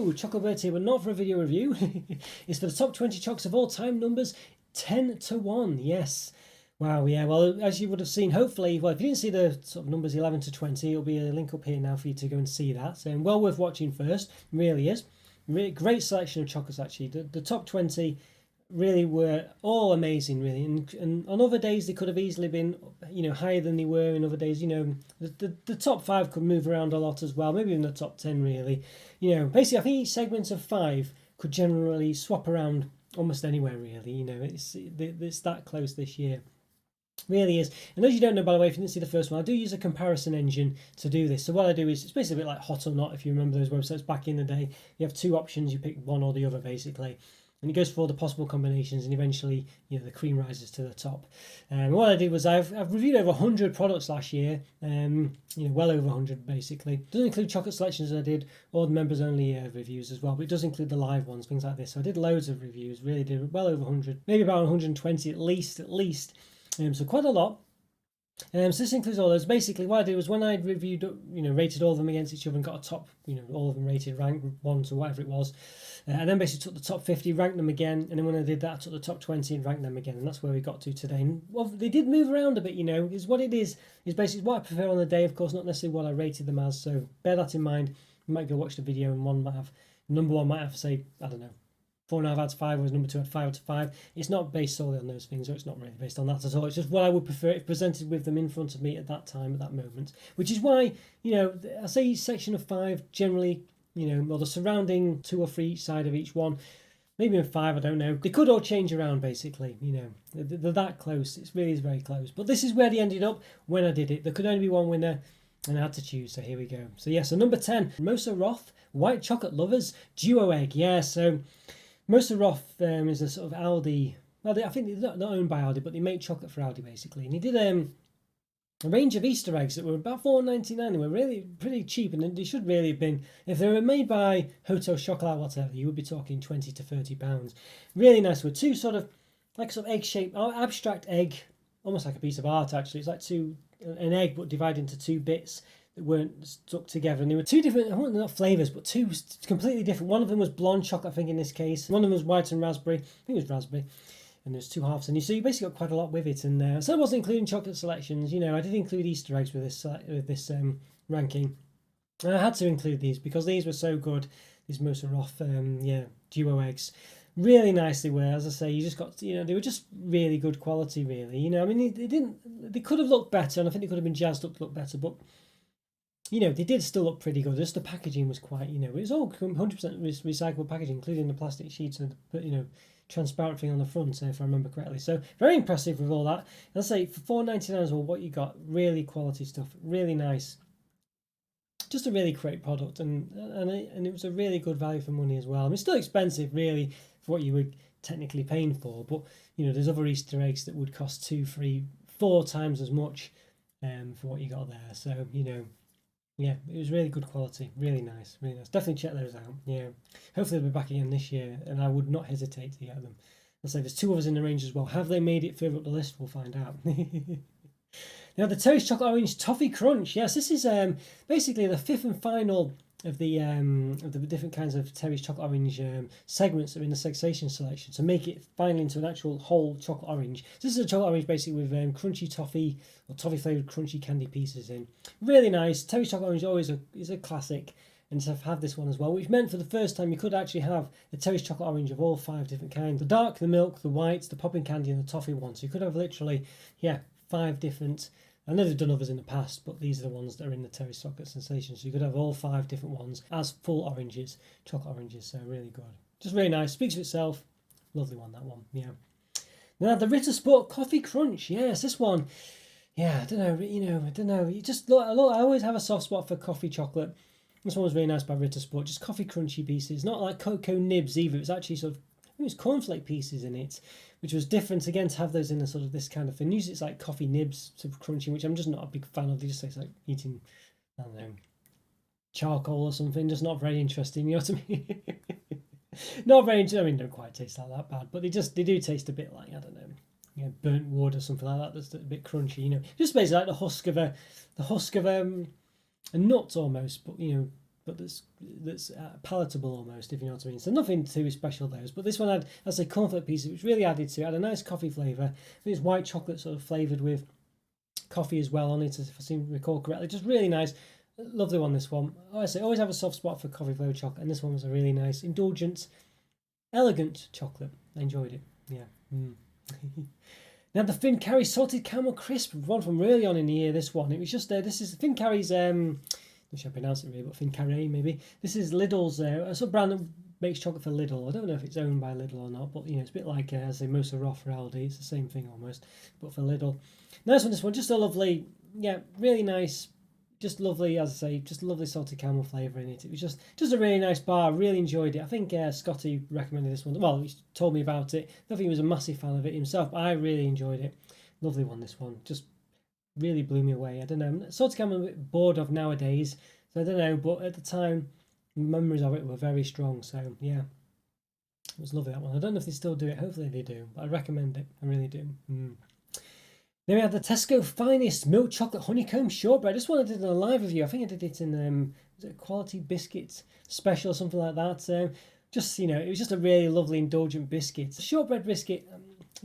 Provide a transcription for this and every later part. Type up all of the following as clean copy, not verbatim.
Hello, Choco here, but not for a video review. It's for the top 20 Chocs of all time, numbers 10 to 1. Yes. Wow, yeah. Well, as you would have seen, hopefully, well, if you didn't see the sort of numbers 11 to 20, it'll be a link up here now for you to go and see that. So, well worth watching first, really is. Great selection of Chocos, actually. The top 20 really were all amazing, really. And on other days, they could have easily been, higher than they were. In other days, the top 5 could move around a lot as well. Maybe in the top 10, really. Basically, I think each segment of 5 could generally swap around almost anywhere, really. It's that close this year. Really is. And as you don't know, by the way, if you didn't see the first one, I do use a comparison engine to do this. So what I do is, it's basically a bit like Hot or Not, if you remember those websites back in the day. You have 2 options, you pick one or the other, basically. And it goes for all the possible combinations, and eventually, the cream rises to the top. What I did was I've reviewed over 100 products last year, well over 100 basically. It doesn't include chocolate selections I did, or the members only reviews as well, but it does include the live ones, things like this. So I did loads of reviews, really did well over 100, maybe about 120 at least. So quite a lot. So this includes all those. Basically, what I did was when I reviewed, rated all of them against each other and got a top, all of them rated, ranked 1 to whatever it was. And then basically took the top 50, ranked them again. And then when I did that, I took the top 20 and ranked them again. And that's where we got to today. And well, they did move around a bit, is what it is basically what I prefer on the day, of course, not necessarily what I rated them as. So bear that in mind. You might go watch the video and number one might have to say, I don't know, 4.5 out of 5, whereas number 2 had 5 out of 5. It's not based solely on those things, or it's not really based on that at all. It's just what I would prefer if presented with them in front of me at that time, at that moment. Which is why, I say each section of 5 generally, or the surrounding 2 or 3 each side of each one, maybe in 5, I don't know. They could all change around, basically, They're that close. It really is very close. But this is where they ended up when I did it. There could only be one winner, and I had to choose, so here we go. So yeah, so number 10, Musa Roth, White Chocolate Lovers, Duo Egg. Yeah, so Musa Roth is a sort of Aldi. Well, I think they're not owned by Aldi, but they make chocolate for Aldi basically. And he did a range of Easter eggs that were about $4.99. They were really pretty cheap, and they should really have been. If they were made by Hotel Chocolat, whatever, you would be talking £20 to £30. Really nice. With 2 sort of egg-shaped, abstract egg, almost like a piece of art actually. It's like an egg but divided into 2 bits that weren't stuck together, and they were 2 different, not flavours, but 2 completely different. One of them was blonde chocolate, I think, in this case. One of them was white and raspberry. I think it was raspberry. And there's 2 halves, and so you basically got quite a lot with it. And so I wasn't including chocolate selections. I did include Easter eggs with this ranking, and I had to include these because these were so good. These Musa Roth, duo eggs, really nice they were. As I say, you just got, they were just really good quality, really. I mean, they could have looked better, and I think they could have been jazzed up to look better, but they did still look pretty good. Just the packaging was quite, it was all 100% recyclable packaging, including the plastic sheets and the, transparent thing on the front, if I remember correctly. So very impressive with all that. And I say for $4.99 as well, what you got, really quality stuff, really nice. Just a really great product, and it was a really good value for money as well. I mean, it's still expensive, really, for what you were technically paying for, but there's other Easter eggs that would cost 2, 3, 4 times as much for what you got there. So yeah, it was really good quality, really nice, really nice. Definitely check those out. Yeah, hopefully they'll be back again this year, and I would not hesitate to get them. I'll say there's 2 others in the range as well. Have they made it further up the list? We'll find out. Now the Terry's Chocolate Orange Toffee Crunch. Yes, this is basically the 5th and final of the different kinds of Terry's Chocolate Orange segments that are in the sensation selection to make it finally into an actual whole chocolate orange. So this is a chocolate orange basically with crunchy toffee or toffee flavoured crunchy candy pieces in. Really nice. Terry's Chocolate Orange always is a classic, and to have this one as well, which meant for the first time you could actually have the Terry's Chocolate Orange of all 5 different kinds. The dark, the milk, the white, the popping candy and the toffee one. So you could have literally, 5 different. I know they've done others in the past, but these are the ones that are in the Terry's Chocolate Sensation. So you could have all 5 different ones as full oranges, chocolate oranges. So really good. Just really nice. Speaks for itself. Lovely one, that one. Yeah. Now the Richter Sport Coffee Crunch. Yes, this one. Yeah, I don't know. You just look, I always have a soft spot for coffee chocolate. This one was really nice by Richter Sport. Just coffee crunchy pieces. Not like cocoa nibs either. It's actually sort of, I think it was cornflake pieces in it, which was different again to have those in a sort of this kind of thing. Usually it's like coffee nibs, sort of crunching, which I'm just not a big fan of. They just taste like eating, I don't know, charcoal or something. Just not very interesting, you know what I mean? Not very interesting. I mean, they don't quite taste like that bad, but they do taste a bit like, I don't know, burnt wood or something like that. That's a bit crunchy, just basically like the husk of a nut almost, but but that's palatable almost, if you know what I mean. So nothing too special those, but this one had, as a cornflake piece, which really added to it. Had a nice coffee flavour. I think it's white chocolate sort of flavoured with coffee as well on it, if I seem to recall correctly. Just really nice. Lovely one, this one. I say, always have a soft spot for coffee flavoured chocolate, and this one was a really nice, indulgent, elegant chocolate. I enjoyed it. Yeah. Now the Finn Carry Salted Caramel Crisp, one from really on in the year. This one, it was just this is Finn Carry's. I'm not sure I pronounce it really, but Finn Carry maybe. This is Lidl's a sort of brand that makes chocolate for Lidl. I don't know if it's owned by Lidl or not, but you know it's a bit like as a Musa Roth for Aldi. It's the same thing almost, but for Lidl. Nice one. This one, just a lovely, yeah, really nice. Just lovely, as I say, just lovely salted caramel flavour in it. It was just a really nice bar. Really enjoyed it. I think Scotty recommended this one. Well, he told me about it. I don't think he was a massive fan of it himself, but I really enjoyed it. Lovely one, this one. Just really blew me away. I don't know. Salted caramel I'm a bit bored of nowadays, so I don't know. But at the time, memories of it were very strong. So yeah, it was lovely, that one. I don't know if they still do it. Hopefully they do. But I recommend it. I really do. Then we had the Tesco Finest Milk Chocolate Honeycomb Shortbread. This one I did in a live review. I think I did it in was it a Quality Biscuit Special or something like that. Just, you know, it was just a really lovely indulgent biscuit. The shortbread biscuit, I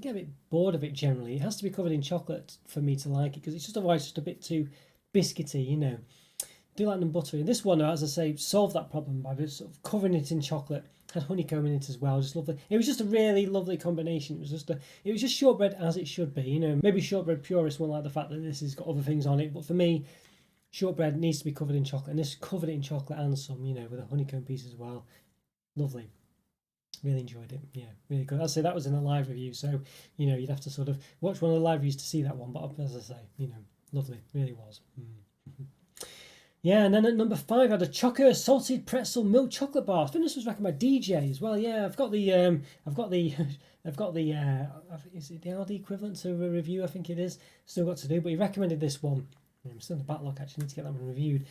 get a bit bored of it generally. It has to be covered in chocolate for me to like it, because it's just otherwise just a bit too biscuity, you know. I do like them buttery. And this one, as I say, solved that problem by just sort of covering it in chocolate. Had honeycomb in it as well, just lovely. It was just a really lovely combination. It was just shortbread as it should be, you know. Maybe shortbread purists won't like the fact that this has got other things on it, but for me, shortbread needs to be covered in chocolate, and this covered it in chocolate and some, you know, with a honeycomb piece as well. Lovely. Really enjoyed it. Yeah, really good. I'd say that was in a live review, so you know you'd have to sort of watch one of the live reviews to see that one. But as I say, you know, lovely, really was. Yeah, and then at number 5, I had a Choco Salted Pretzel Milk Chocolate Bar. I think this was recommended by DJ as well. Yeah, I've got the, is it the Aldi equivalent to a review? I think it is. Still got to do, but he recommended this one. I'm still in the backlog, actually. Need to get that one reviewed.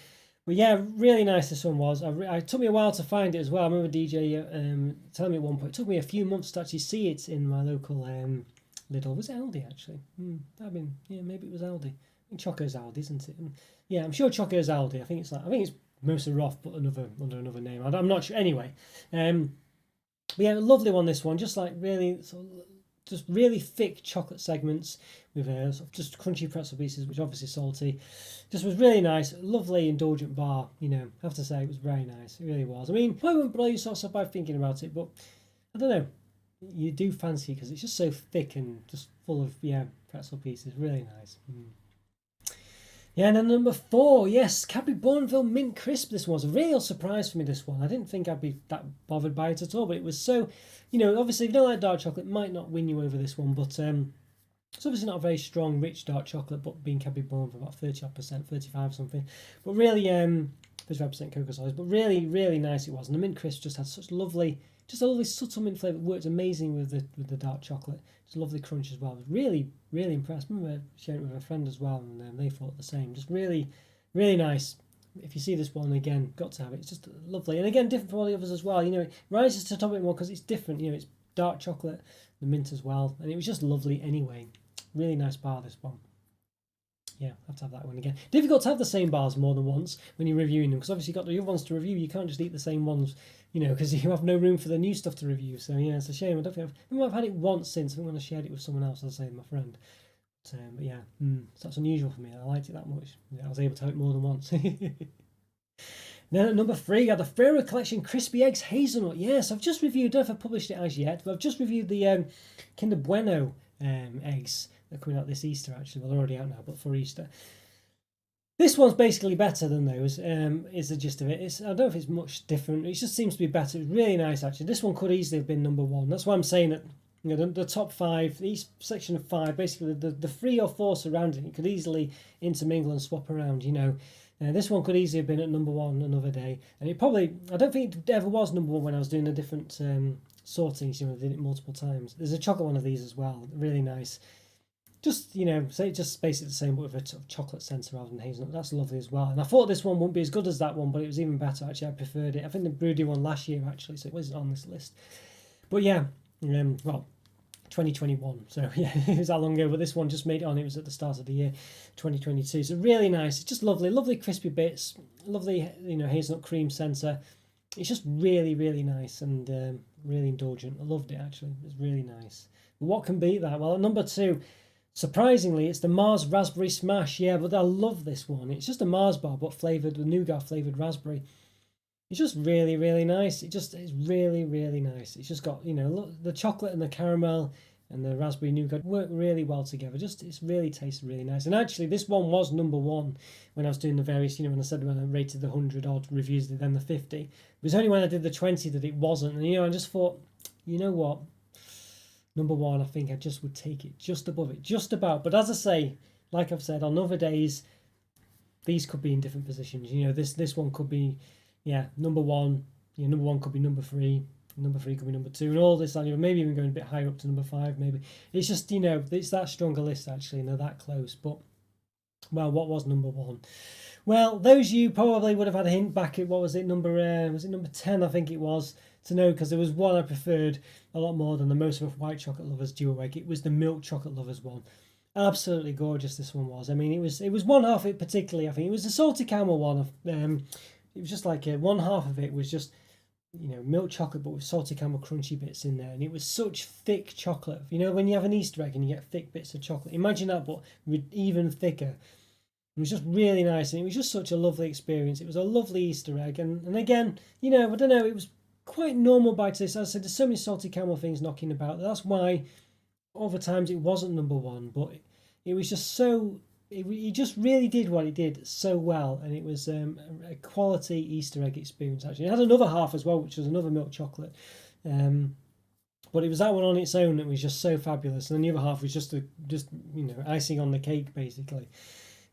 But yeah, really nice this one was. It took me a while to find it as well. I remember DJ telling me at one point, it took me a few months to actually see it in my local Lidl. Was it Aldi, actually? That'd been, yeah, maybe it was Aldi. I think Choco's Aldi, isn't it? Yeah, I'm sure Choco's Aldi. I think it's Musa Roth, but under another name. I'm not sure. Anyway, but yeah, a lovely one. This one, just like really sort of, just really thick chocolate segments with sort of just crunchy pretzel pieces, which obviously salty. Just was really nice, lovely indulgent bar. You know, I have to say it was very nice. It really was. I mean, I wouldn't blow your socks off by thinking about it, but I don't know. You do fancy it because it's just so thick and just full of pretzel pieces. Really nice. Yeah, and then number 4, yes, Cadbury Bourneville Mint Crisp. This was a real surprise for me, this one. I didn't think I'd be that bothered by it at all, but it was so, you know, obviously if you don't like dark chocolate, it might not win you over this one, but it's obviously not a very strong, rich dark chocolate, but being Cadbury Bourneville, about 30%, 35 something. But really, 35% cocoa solids, but really, really nice it was. And the Mint Crisp just had such lovely, just a lovely subtle mint flavour. It worked amazing with the dark chocolate. It's a lovely crunch as well. I was really, really impressed. I remember sharing it with a friend as well, and they thought the same. Just really, really nice. If you see this one again, got to have it. It's just lovely. And again, different from all the others as well. You know, it rises to the top a bit more because it's different. You know, it's dark chocolate, the mint as well. And it was just lovely anyway. Really nice bar, this one. Yeah, I have to have that one again. Difficult to have the same bars more than once when you're reviewing them, because obviously you've got the other ones to review. You can't just eat the same ones, you know, because you have no room for the new stuff to review. So yeah, it's a shame. I don't think I've had it once since. I think when I shared it with someone else, as I say, my friend. But yeah, so that's unusual for me. I liked it that much. Yeah, I was able to have it more than once. Then at number 3, I had the Pharaoh Collection Crispy Eggs Hazelnut. Yes, I've just reviewed, I don't know if I've published it as yet, but I've just reviewed the Kinder Bueno eggs. They're coming out this Easter, actually. Well, they're already out now, but for Easter. This one's basically better than those, is the gist of it. I don't know if it's much different. It just seems to be better. It's really nice, actually. This one could easily have been number 1. That's why I'm saying that, you know, the top 5, each section of 5, basically the 3 or 4 surrounding it could easily intermingle and swap around, you know. This one could easily have been at number 1 another day. And it probably, I don't think it ever was number 1 when I was doing the different sortings, you know, I did it multiple times. There's a chocolate one of these as well, really nice. Just, you know, say just basically the same, but with a sort of chocolate centre rather than hazelnut. That's lovely as well. And I thought this one wouldn't be as good as that one, but it was even better, actually. I preferred it. I think the Broody one last year, actually, so it wasn't on this list. But yeah, well, 2021. So yeah, it was that long ago, but this one just made it on. It was at the start of the year 2022. So really nice. It's just lovely, lovely crispy bits, lovely, you know, hazelnut cream centre. It's just really, really nice and really indulgent. I loved it actually. It's really nice. But what can beat that? Well, at number 2, surprisingly, it's the Mars Raspberry Smash. Yeah, but I love this one. It's just a Mars bar, but flavoured with nougat flavoured raspberry. It's just really, really nice. It's really, really nice. It's just got, you know, look, the chocolate and the caramel and the raspberry nougat work really well together. It's really tasted really nice. And actually, this one was number 1 when I was doing the various, you know, when I said when I rated the 100 odd reviews, then the 50. It was only when I did the 20 that it wasn't. And, you know, I just thought, you know what? Number 1, I think I just would take it just above it, just about. But as I say, like I've said, on other days, these could be in different positions. You know, this one could be, yeah, number 1. You know, number 1 could be number 3. Number 3 could be number 2, and all this, you know, maybe even going a bit higher up to number 5. Maybe it's just, you know, it's that stronger list actually, and they're that close. But well, what was number 1? Well, those of you probably would have had a hint back at what was it, number 10, I think it was, to know, because there was one I preferred a lot more than the Musa Roth White Chocolate Lovers duo egg. It was the Milk Chocolate Lovers one. Absolutely gorgeous this one was. I mean, it was one half of it particularly. I think it was the salty caramel one. It was just like one half of it was just, you know, milk chocolate but with salty caramel crunchy bits in there, and it was such thick chocolate. You know, when you have an Easter egg and you get thick bits of chocolate, imagine that, but with even thicker. It was just really nice, and it was just such a lovely experience. It was a lovely Easter egg, and again, you know, I don't know, it was quite normal by taste. As I said, there's so many salty caramel things knocking about. That's why over times it wasn't number 1, but it was just so, it just really did what it did so well, and it was a quality Easter egg experience actually. It had another half as well, which was another milk chocolate, but it was that one on its own that was just so fabulous, and then the other half was just you know, icing on the cake basically.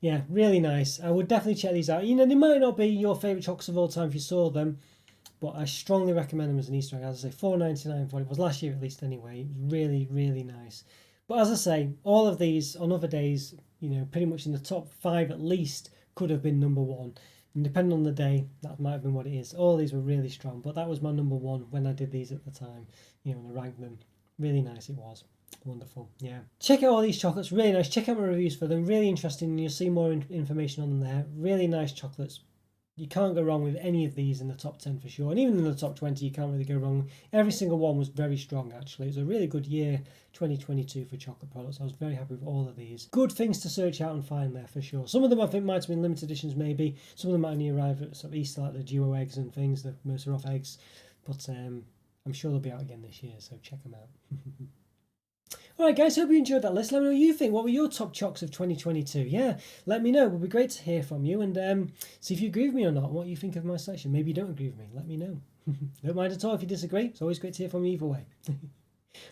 Yeah, really nice. I would definitely check these out. You know, they might not be your favourite chocolates of all time if you saw them, but I strongly recommend them as an Easter egg. As I say, $4.99 for it was last year at least anyway. It was really, really nice. But as I say, all of these on other days, you know, pretty much in the top 5 at least, could have been number 1. And depending on the day, that might have been what it is. All these were really strong, but that was my number 1 when I did these at the time. You know, when I ranked them. Really nice it was. Wonderful, yeah. Check out all these chocolates, really nice. Check out my reviews for them, really interesting, and you'll see more information on them there. Really nice chocolates. You can't go wrong with any of these in the top 10 for sure, and even in the top 20 you can't really go wrong. Every single one was very strong actually. It was a really good year 2022 for chocolate products. I was very happy with all of these. Good things to search out and find there for sure. Some of them I think might have been limited editions maybe. Some of them might only arrive at sort of Easter, like the duo eggs and things, the Musa Roth eggs, but I'm sure they'll be out again this year, so check them out. Alright guys, hope you enjoyed that list. Let me know what you think. What were your top chocs of 2022? Yeah, let me know. It would be great to hear from you, and see if you agree with me or not, what you think of my selection. Maybe you don't agree with me. Let me know. Don't mind at all if you disagree. It's always great to hear from you either way.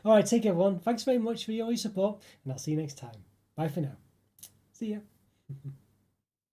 Alright, take care everyone. Thanks very much for your support, and I'll see you next time. Bye for now. See ya.